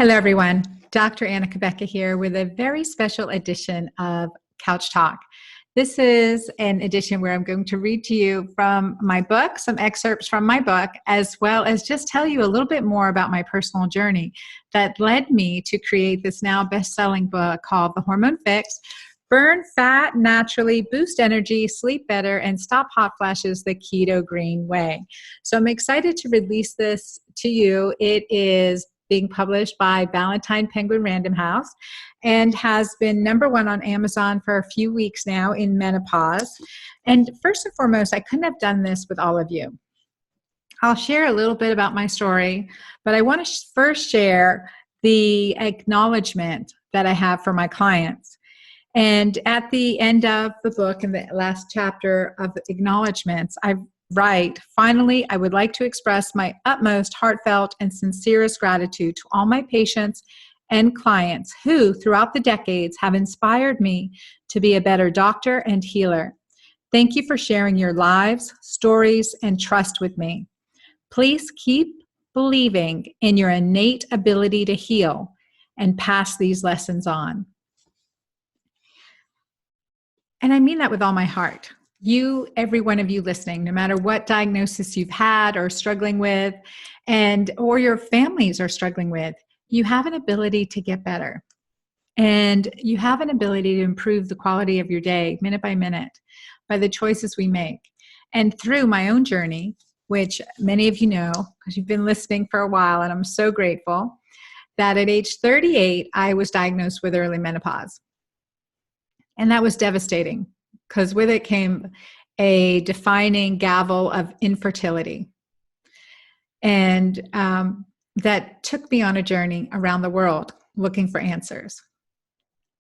Hello, everyone. Dr. Anna Cabeca here with a very special edition of Couchtalk. This is an edition where I'm going to read to you from my book, some excerpts from my book, as well as just tell you a little bit more about my personal journey that led me to create this now best-selling book called The Hormone Fix: Burn Fat Naturally, Boost Energy, Sleep Better, and Stop Hot Flashes the Keto Green Way. So I'm excited to release this to you. It is being published by Valentine Penguin Random House and has been #1 on Amazon for a few weeks now in menopause. And first and foremost, I couldn't have done this with all of you. I'll share a little bit about my story, but I want to first share the acknowledgement that I have for my clients. And at the end of the book, in the last chapter of acknowledgements, I write, "Finally, I would like to express my utmost heartfelt and sincerest gratitude to all my patients and clients who, throughout the decades, have inspired me to be a better doctor and healer. Thank you for sharing your lives, stories, and trust with me. Please keep believing in your innate ability to heal and pass these lessons on." And I mean that with all my heart. You, every one of you listening, no matter what diagnosis you've had or struggling with, or your families are struggling with, you have an ability to get better. And you have an ability to improve the quality of your day minute by minute by the choices we make. And through my own journey, which many of you know because you've been listening for a while, and I'm so grateful that at age 38, I was diagnosed with early menopause. And that was devastating because with it came a defining gavel of infertility. And that took me on a journey around the world looking for answers.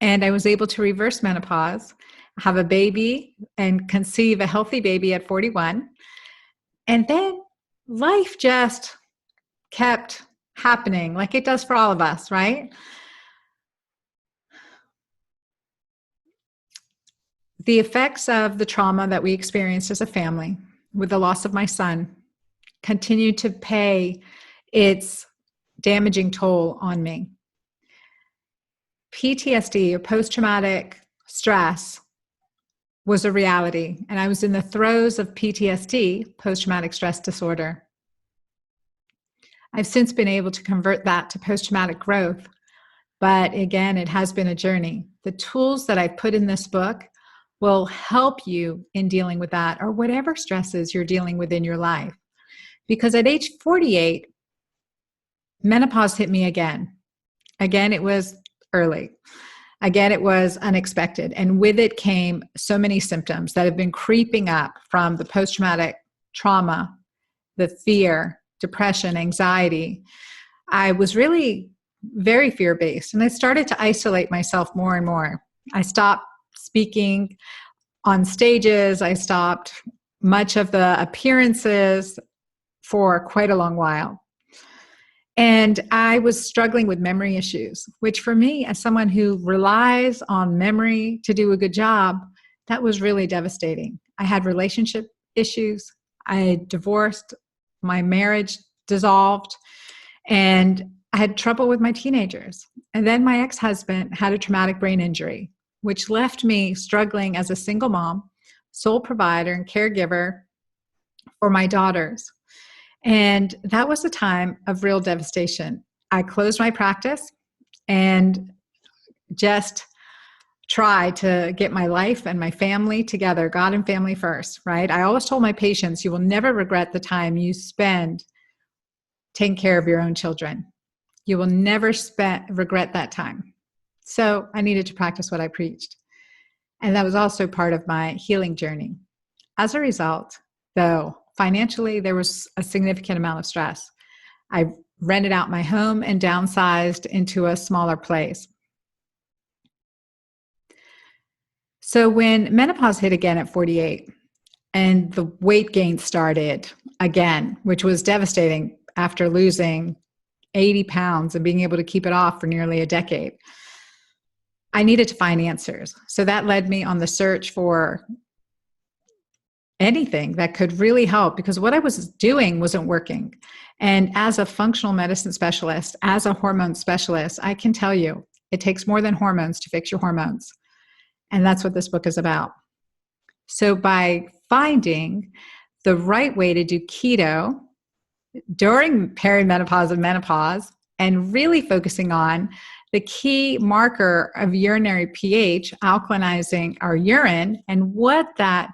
And I was able to reverse menopause, have a baby, and conceive a healthy baby at 41. And then life just kept happening like it does for all of us, right? The effects of the trauma that we experienced as a family with the loss of my son continued to pay its damaging toll on me. PTSD, or post-traumatic stress, was a reality, and I was in the throes of PTSD, post-traumatic stress disorder. I've since been able to convert that to post-traumatic growth, but again, it has been a journey. The tools that I've put in this book will help you in dealing with that or whatever stresses you're dealing with in your life. Because at age 48, menopause hit me again. Again, it was early. Again, it was unexpected. And with it came so many symptoms that have been creeping up from the post-traumatic trauma, the fear, depression, anxiety. I was really very fear-based, and I started to isolate myself more and more. I stopped speaking on stages. I stopped much of the appearances for quite a long while. And I was struggling with memory issues, which for me, as someone who relies on memory to do a good job, that was really devastating. I had relationship issues. I had divorced. My marriage dissolved. And I had trouble with my teenagers. And then my ex-husband had a traumatic brain injury, which left me struggling as a single mom, sole provider, and caregiver for my daughters. And that was a time of real devastation. I closed my practice and just tried to get my life and my family together, God and family first, right? I always told my patients, you will never regret the time you spend taking care of your own children. You will never regret that time. So I needed to practice what I preached. And that was also part of my healing journey. As a result, though, financially, there was a significant amount of stress. I rented out my home and downsized into a smaller place. So when menopause hit again at 48 and the weight gain started again, which was devastating after losing 80 pounds and being able to keep it off for nearly a decade, I needed to find answers. So that led me on the search for anything that could really help, because what I was doing wasn't working. And as a functional medicine specialist, as a hormone specialist, I can tell you it takes more than hormones to fix your hormones. And that's what this book is about. So by finding the right way to do keto during perimenopause and menopause, and really focusing on the key marker of urinary pH, alkalinizing our urine, and what that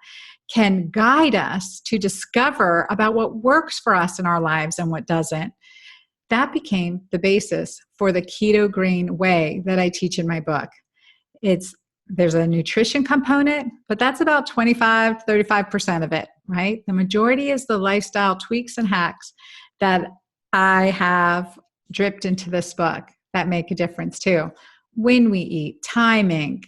can guide us to discover about what works for us in our lives and what doesn't. That became the basis for the keto green way that I teach in my book. There's a nutrition component, but that's about 25, 35% of it, right? The majority is the lifestyle tweaks and hacks that I have dripped into this book that make a difference too. When we eat, timing,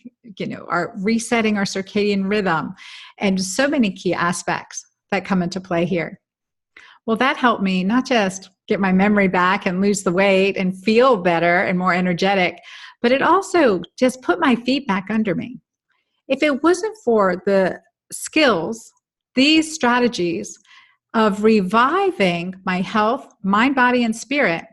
our resetting our circadian rhythm, and so many key aspects that come into play here. Well, that helped me not just get my memory back and lose the weight and feel better and more energetic, but it also just put my feet back under me. If it wasn't for the skills, these strategies of reviving my health, mind, body, and spirit,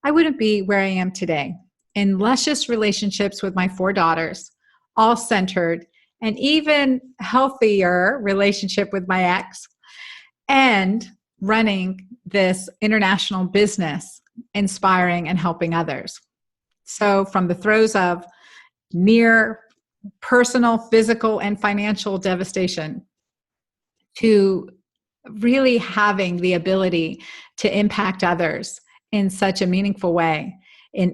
I wouldn't be where I am today, in luscious relationships with my 4 daughters, all centered, and even healthier relationship with my ex, and running this international business, inspiring and helping others. So from the throes of near personal, physical, and financial devastation to really having the ability to impact others in such a meaningful way,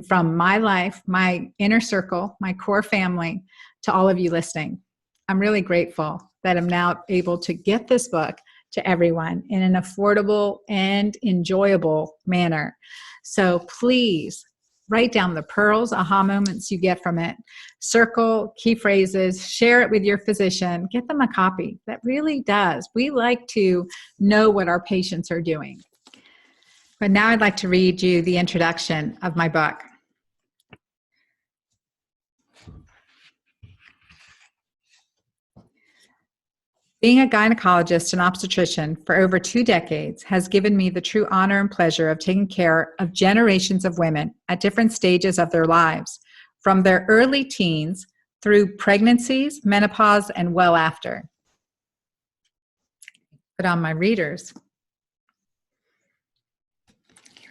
from my life, my inner circle, my core family, to all of you listening. I'm really grateful that I'm now able to get this book to everyone in an affordable and enjoyable manner. So please write down the pearls, aha moments you get from it, circle key phrases, share it with your physician, get them a copy. That really does. We like to know what our patients are doing. But now I'd like to read you the introduction of my book. Being a gynecologist and obstetrician for over 2 decades has given me the true honor and pleasure of taking care of generations of women at different stages of their lives, from their early teens through pregnancies, menopause, and well after. Put on my readers.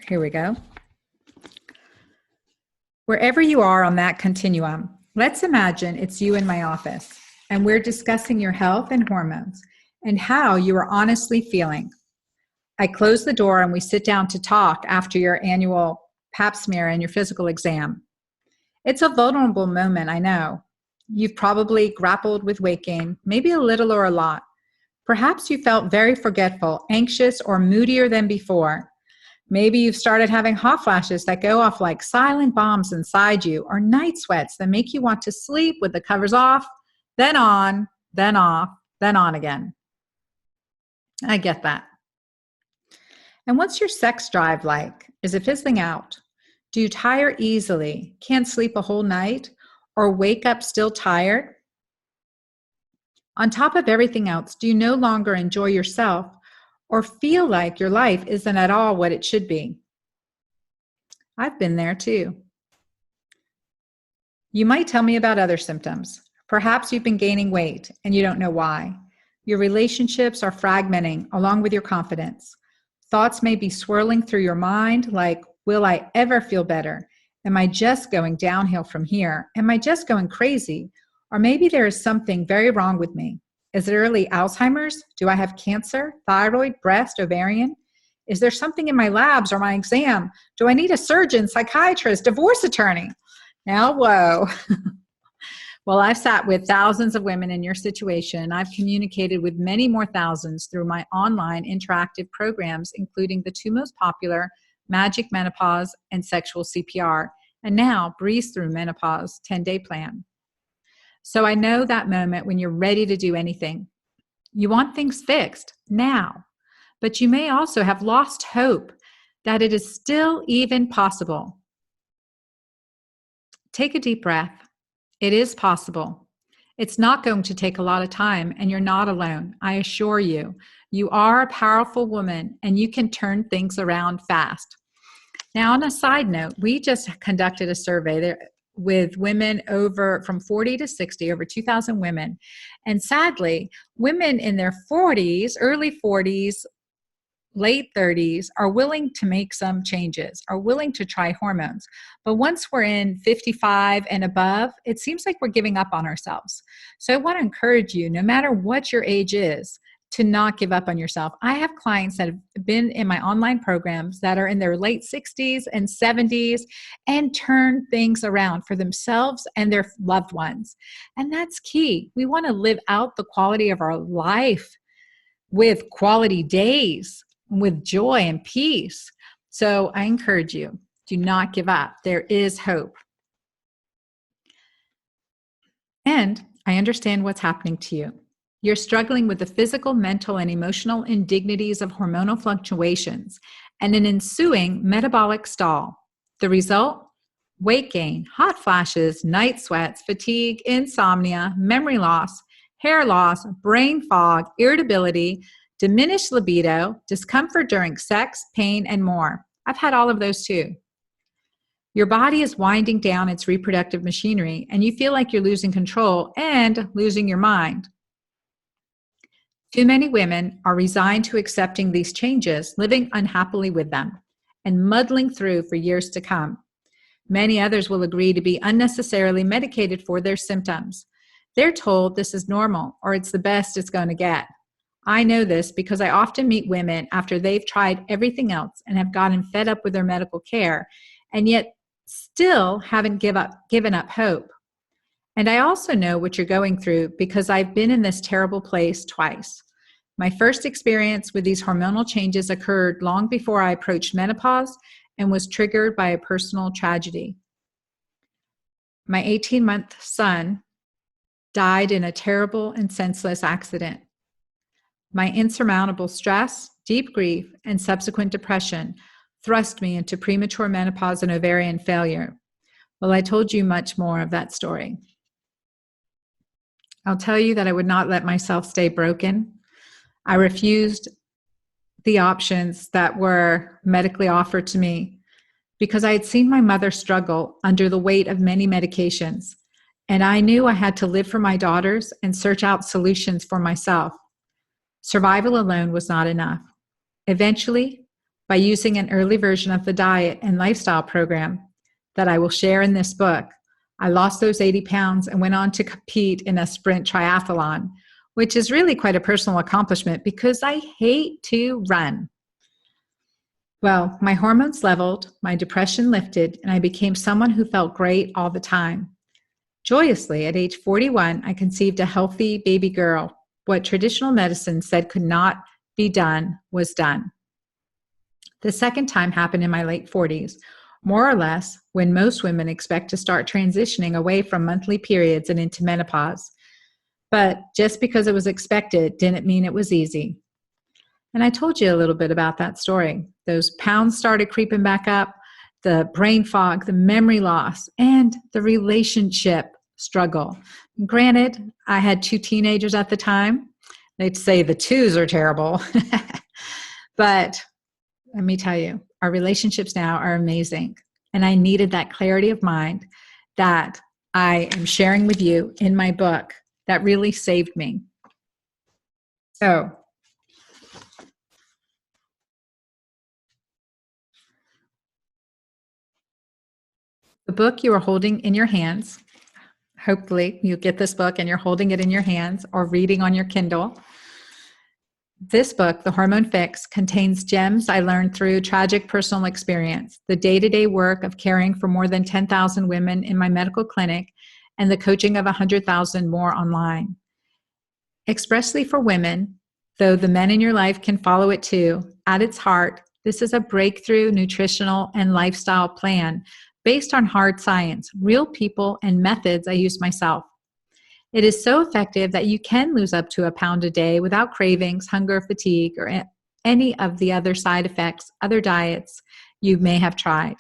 Here we go. Wherever you are on that continuum, let's imagine it's you in my office, and we're discussing your health and hormones and how you are honestly feeling. I close the door and we sit down to talk after your annual pap smear and your physical exam. It's a vulnerable moment, I know. You've probably grappled with weight gain, maybe a little or a lot. Perhaps you felt very forgetful, anxious, or moodier than before. Maybe you've started having hot flashes that go off like silent bombs inside you, or night sweats that make you want to sleep with the covers off, then on, then off, then on again. I get that. And what's your sex drive like? Is it fizzling out? Do you tire easily, can't sleep a whole night, or wake up still tired? On top of everything else, do you no longer enjoy yourself or feel like your life isn't at all what it should be? I've been there too. You might tell me about other symptoms. Perhaps you've been gaining weight and you don't know why. Your relationships are fragmenting along with your confidence. Thoughts may be swirling through your mind like, will I ever feel better? Am I just going downhill from here? Am I just going crazy? Or maybe there is something very wrong with me. Is it early Alzheimer's? Do I have cancer, thyroid, breast, ovarian? Is there something in my labs or my exam? Do I need a surgeon, psychiatrist, divorce attorney? Now, whoa. Well, I've sat with thousands of women in your situation. I've communicated with many more thousands through my online interactive programs, including the 2 most popular, Magic Menopause and Sexual CPR, and now Breeze Through Menopause 10-day plan. So I know that moment when you're ready to do anything. You want things fixed now, but you may also have lost hope that it is still even possible. Take a deep breath. It is possible. It's not going to take a lot of time, and you're not alone. I assure you, you are a powerful woman and you can turn things around fast. Now, on a side note, we just conducted a survey there with women over from 40 to 60, over 2,000 women. And sadly, women in their 40s, early 40s, late 30s are willing to make some changes, are willing to try hormones. But once we're in 55 and above, it seems like we're giving up on ourselves. So I want to encourage you, no matter what your age is, to not give up on yourself. I have clients that have been in my online programs that are in their late 60s and 70s and turn things around for themselves and their loved ones. And that's key. We want to live out the quality of our life with quality days, with joy and peace. So I encourage you, do not give up. There is hope. And I understand what's happening to you. You're struggling with the physical, mental, and emotional indignities of hormonal fluctuations and an ensuing metabolic stall. The result? Weight gain, hot flashes, night sweats, fatigue, insomnia, memory loss, hair loss, brain fog, irritability, diminished libido, discomfort during sex, pain, and more. I've had all of those too. Your body is winding down its reproductive machinery, and you feel like you're losing control and losing your mind. Too many women are resigned to accepting these changes, living unhappily with them, and muddling through for years to come. Many others will agree to be unnecessarily medicated for their symptoms. They're told this is normal or it's the best it's going to get. I know this because I often meet women after they've tried everything else and have gotten fed up with their medical care, and yet still haven't given up hope. And I also know what you're going through because I've been in this terrible place twice. My first experience with these hormonal changes occurred long before I approached menopause and was triggered by a personal tragedy. My 18-month son died in a terrible and senseless accident. My insurmountable stress, deep grief, and subsequent depression thrust me into premature menopause and ovarian failure. Well, I told you much more of that story. I'll tell you that I would not let myself stay broken. I refused the options that were medically offered to me because I had seen my mother struggle under the weight of many medications, and I knew I had to live for my daughters and search out solutions for myself. Survival alone was not enough. Eventually, by using an early version of the diet and lifestyle program that I will share in this book, I lost those 80 pounds and went on to compete in a sprint triathlon, which is really quite a personal accomplishment because I hate to run. Well, my hormones leveled, my depression lifted, and I became someone who felt great all the time. Joyously, at age 41, I conceived a healthy baby girl. What traditional medicine said could not be done was done. The second time happened in my late 40s, more or less when most women expect to start transitioning away from monthly periods and into menopause. But just because it was expected didn't mean it was easy. And I told you a little bit about that story. Those pounds started creeping back up, the brain fog, the memory loss, and the relationship struggle. Granted, I had 2 teenagers at the time. They'd say the 2s are terrible. But let me tell you, our relationships now are amazing. And I needed that clarity of mind that I am sharing with you in my book that really saved me. So, the book you are holding in your hands, hopefully you get this book and you're holding it in your hands or reading on your Kindle. This book, The Hormone Fix, contains gems I learned through tragic personal experience, the day-to-day work of caring for more than 10,000 women in my medical clinic, and the coaching of 100,000 more online. Expressly for women, though the men in your life can follow it too, at its heart, this is a breakthrough nutritional and lifestyle plan based on hard science, real people, and methods I use myself. It is so effective that you can lose up to 1 pound a day without cravings, hunger, fatigue, or any of the other side effects, other diets you may have tried.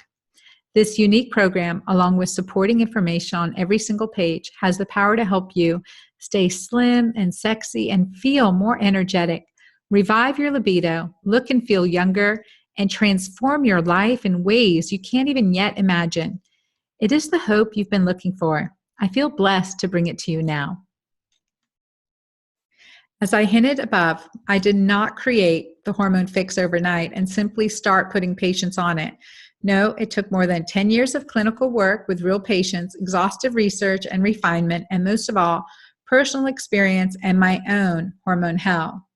This unique program, along with supporting information on every single page, has the power to help you stay slim and sexy and feel more energetic, revive your libido, look and feel younger, and transform your life in ways you can't even yet imagine. It is the hope you've been looking for. I feel blessed to bring it to you now. As I hinted above, I did not create the Hormone Fix overnight and simply start putting patients on it. No, it took more than 10 years of clinical work with real patients, exhaustive research and refinement, and most of all, personal experience and my own hormone hell.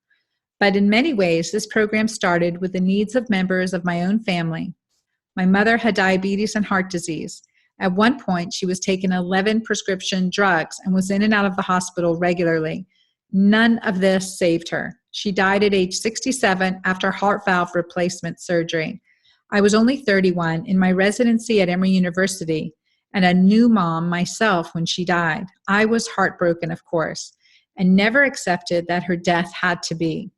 But in many ways, this program started with the needs of members of my own family. My mother had diabetes and heart disease. At one point, she was taking 11 prescription drugs and was in and out of the hospital regularly. None of this saved her. She died at age 67 after heart valve replacement surgery. I was only 31 in my residency at Emory University and a new mom myself when she died. I was heartbroken, of course, and never accepted that her death had to be.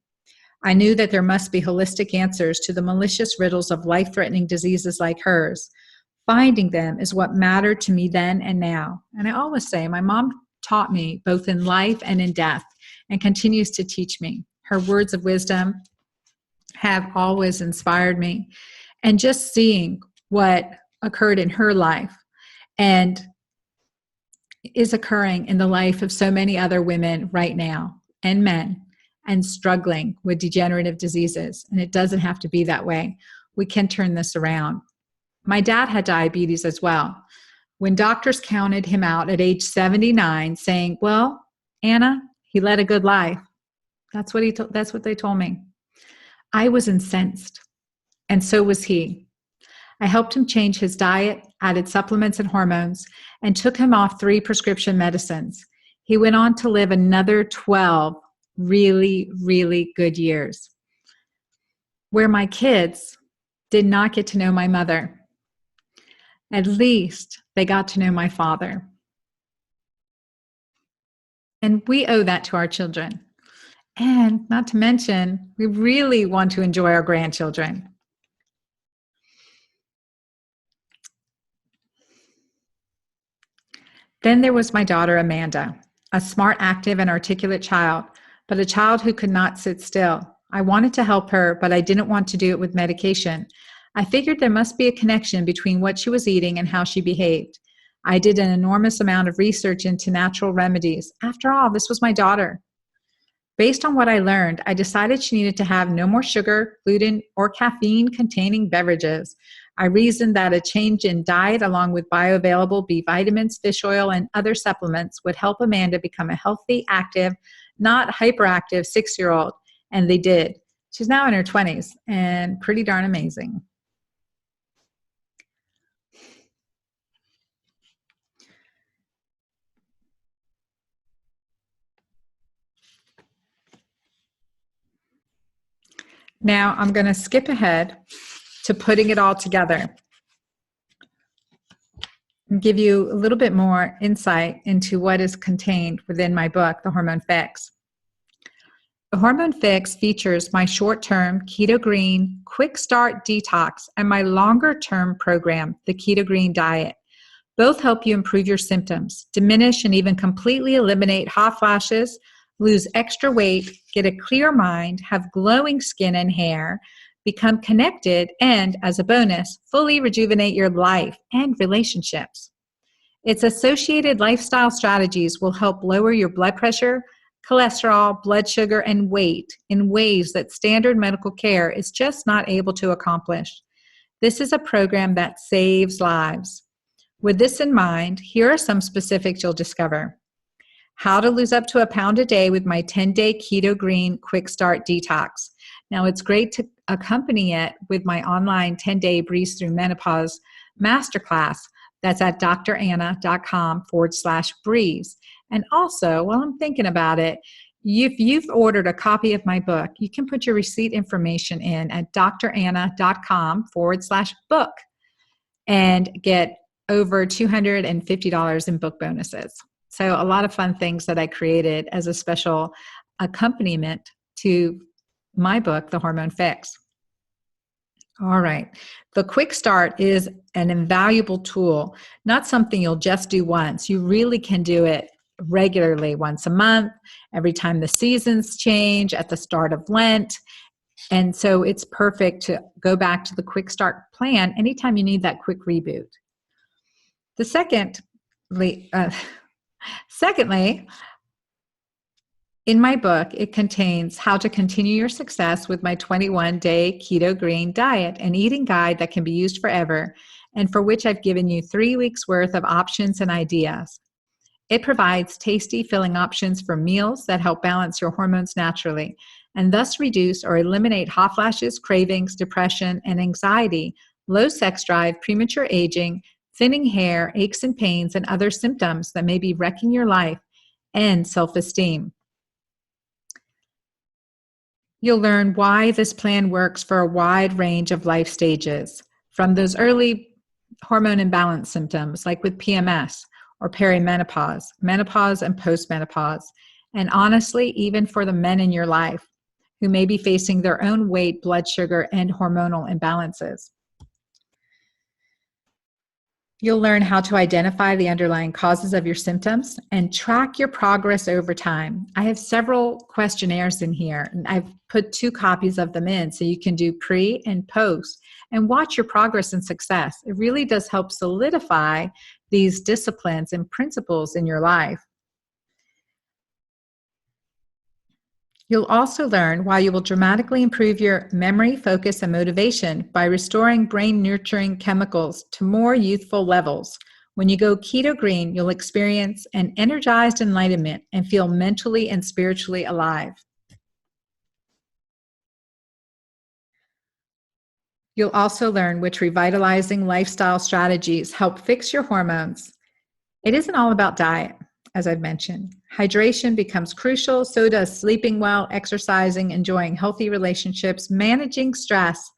I knew that there must be holistic answers to the malicious riddles of life-threatening diseases like hers. Finding them is what mattered to me then and now. And I always say my mom taught me both in life and in death and continues to teach me. Her words of wisdom have always inspired me. And just seeing what occurred in her life and is occurring in the life of so many other women right now and men and struggling with degenerative diseases. And it doesn't have to be that way. We can turn this around. My dad had diabetes as well. When doctors counted him out at age 79 saying, well, Anna, he led a good life. That's what they told me. I was incensed, and so was he. I helped him change his diet, added supplements and hormones, and took him off 3 prescription medicines. He went on to live another 12 really, really good years, where my kids did not get to know my mother. At least they got to know my father. And we owe that to our children. And not to mention, we really want to enjoy our grandchildren. Then there was my daughter, Amanda, a smart, active, and articulate child, but a child who could not sit still. I wanted to help her, but I didn't want to do it with medication. I figured there must be a connection between what she was eating and how she behaved. I did an enormous amount of research into natural remedies. After all, this was my daughter. Based on what I learned, I decided she needed to have no more sugar, gluten, or caffeine-containing beverages. I reasoned that a change in diet along with bioavailable B vitamins, fish oil, and other supplements would help Amanda become a healthy, active, not hyperactive 6-year-old, and they did. She's now in her 20s and pretty darn amazing. Now I'm going to skip ahead to putting it all together and give you a little bit more insight into what is contained within my book, The Hormone Fix. The Hormone Fix features my short-term Keto Green Quick Start Detox and my longer-term program, the Keto Green Diet. Both help you improve your symptoms, diminish and even completely eliminate hot flashes, lose extra weight, get a clear mind, have glowing skin and hair, become connected, and, as a bonus, fully rejuvenate your life and relationships. Its associated lifestyle strategies will help lower your blood pressure, cholesterol, blood sugar, and weight in ways that standard medical care is just not able to accomplish. This is a program that saves lives. With this in mind, here are some specifics you'll discover. How to lose up to a pound a day with my 10-day Keto Green Quick Start Detox. Now, it's great to accompany it with my online 10-day Breeze Through Menopause Masterclass. That's at dranna.com/breeze. And also, while I'm thinking about it, if you've ordered a copy of my book, you can put your receipt information in at dranna.com/book and get over $250 in book bonuses. So a lot of fun things that I created as a special accompaniment to my book, The Hormone Fix. All right. The quick start is an invaluable tool, not something you'll just do once. You really can do it regularly, once a month, every time the seasons change, at the start of Lent. And so it's perfect to go back to the quick start plan anytime you need that quick reboot. The secondly, in my book, it contains how to continue your success with my 21-day keto green diet, an eating guide that can be used forever and for which I've given you 3 weeks worth of options and ideas. It provides tasty, filling options for meals that help balance your hormones naturally and thus reduce or eliminate hot flashes, cravings, depression, and anxiety, low sex drive, premature aging, thinning hair, aches and pains, and other symptoms that may be wrecking your life and self-esteem. You'll learn why this plan works for a wide range of life stages, from those early hormone imbalance symptoms like with PMS or perimenopause, menopause, and postmenopause, and honestly, even for the men in your life who may be facing their own weight, blood sugar, and hormonal imbalances. You'll learn how to identify the underlying causes of your symptoms and track your progress over time. I have several questionnaires in here, and I've put 2 copies of them in so you can do pre and post and watch your progress and success. It really does help solidify these disciplines and principles in your life. You'll also learn why you will dramatically improve your memory, focus, and motivation by restoring brain-nurturing chemicals to more youthful levels. When you go keto green, you'll experience an energized enlightenment and feel mentally and spiritually alive. You'll also learn which revitalizing lifestyle strategies help fix your hormones. It isn't all about diet, as I've mentioned. Hydration becomes crucial, so does sleeping well, exercising, enjoying healthy relationships, managing stress,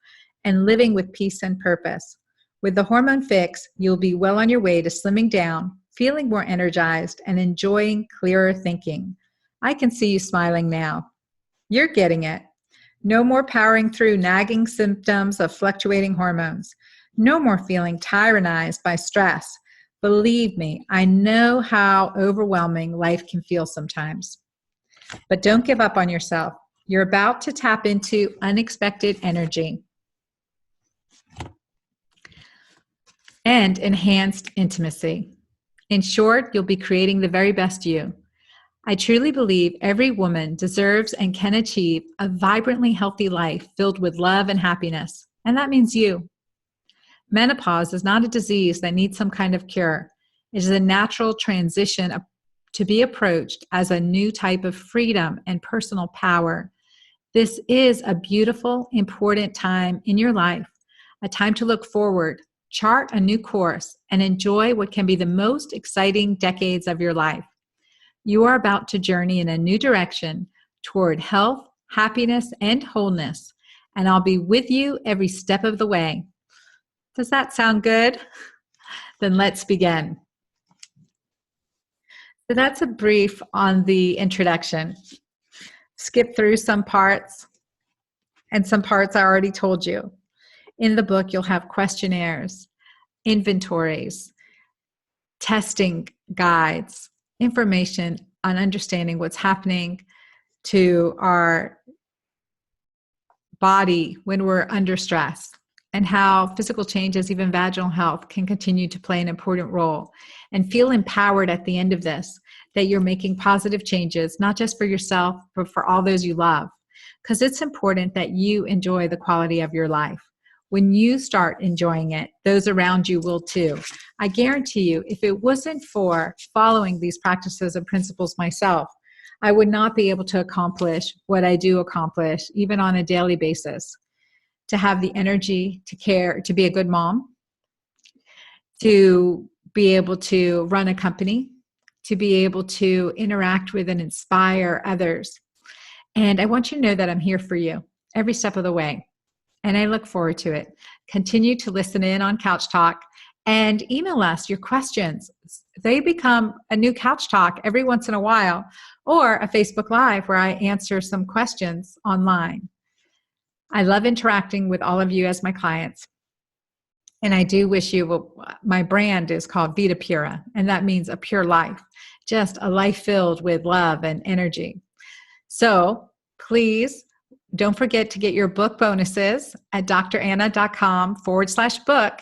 and living with peace and purpose. With the Hormone Fix, you'll be well on your way to slimming down, feeling more energized, and enjoying clearer thinking. I can see you smiling now. You're getting it. No more powering through nagging symptoms of fluctuating hormones. No more feeling tyrannized by stress. Believe me, I know how overwhelming life can feel sometimes. But don't give up on yourself. You're about to tap into unexpected energy and enhanced intimacy. In short, you'll be creating the very best you. I truly believe every woman deserves and can achieve a vibrantly healthy life filled with love and happiness, and that means you. Menopause is not a disease that needs some kind of cure. It is a natural transition to be approached as a new type of freedom and personal power. This is a beautiful, important time in your life, a time to look forward, chart a new course, and enjoy what can be the most exciting decades of your life. You are about to journey in a new direction toward health, happiness, and wholeness, and I'll be with you every step of the way. Does that sound good? Then let's begin. So that's a brief on the introduction. Skip through some parts, and some parts I already told you. In the book, you'll have questionnaires, inventories, testing guides, information on understanding what's happening to our body when we're under stress, and how physical changes, even vaginal health, can continue to play an important role. And feel empowered at the end of this, that you're making positive changes, not just for yourself, but for all those you love. Because it's important that you enjoy the quality of your life. When you start enjoying it, those around you will too. I guarantee you, if it wasn't for following these practices and principles myself, I would not be able to accomplish what I do accomplish, even on a daily basis. To have the energy to care, to be a good mom, to be able to run a company, to be able to interact with and inspire others. And I want you to know that I'm here for you every step of the way. And I look forward to it. Continue to listen in on Couchtalk and email us your questions. They become a new Couchtalk every once in a while, or a Facebook Live where I answer some questions online. I love interacting with all of you as my clients. And I do wish you, my brand is called Vita Pura, and that means a pure life, just a life filled with love and energy. So please don't forget to get your book bonuses at dranna.com/book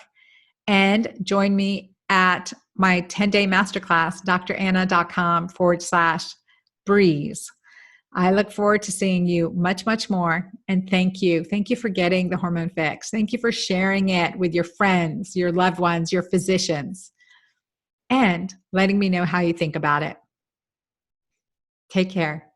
and join me at my 10-day masterclass, dranna.com/breeze. I look forward to seeing you much, much more. And thank you. Thank you for getting the Hormone Fix. Thank you for sharing it with your friends, your loved ones, your physicians, and letting me know how you think about it. Take care.